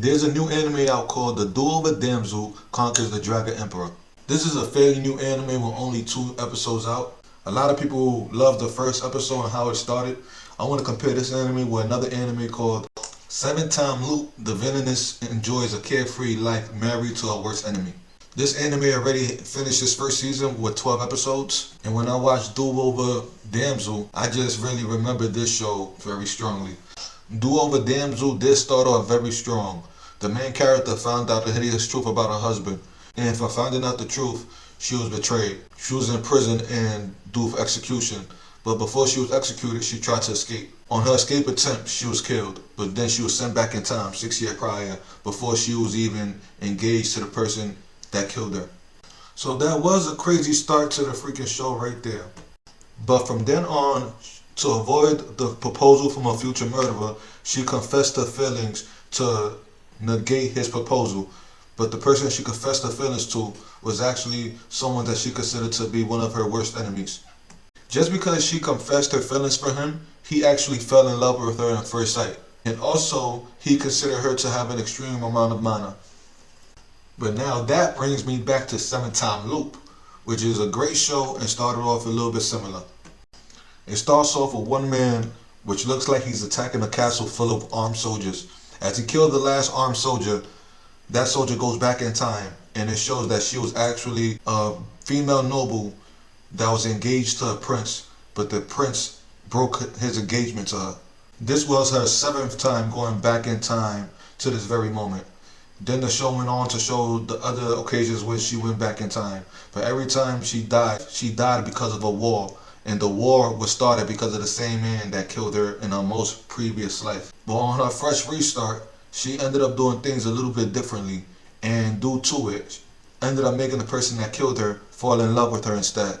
There's a new anime out called The Duel of a Damsel Conquers the Dragon Emperor. This is a fairly new anime with only 2 episodes out. A lot of people love the first episode and how it started. I want to compare this anime with another anime called Seven Time Loop. The villainess enjoys a carefree life married to her worst enemy. This anime already finished its first season with 12 episodes. And when I watched Duel Over Damsel, I just really remember this show very strongly. Duel Over Damsel did start off very strong. The main character found out the hideous truth about her husband, and for finding out the truth, she was betrayed. She was in prison and due for execution, but before she was executed, she tried to escape. On her escape attempt, she was killed, but then she was sent back in time 6 years prior before she was even engaged to the person that killed her. So that was a crazy start to the freaking show right there. But from then on, to avoid the proposal from a future murderer, she confessed her feelings to negate his proposal. But the person she confessed her feelings to was actually someone that she considered to be one of her worst enemies. Just because she confessed her feelings for him, he actually fell in love with her at first sight. And also, he considered her to have an extreme amount of mana. But now that brings me back to Seven Time Loop, which is a great show and started off a little bit similar. It starts off with one man, which looks like he's attacking a castle full of armed soldiers. As he killed the last armed soldier, that soldier goes back in time, and it shows that she was actually a female noble that was engaged to a prince, but the prince broke his engagement to her. This was her 7th time going back in time to this very moment. Then the show went on to show the other occasions where she went back in time. But every time she died because of a war. And the war was started because of the same man that killed her in her most previous life. But on her fresh restart, she ended up doing things a little bit differently. And due to it, ended up making the person that killed her fall in love with her instead.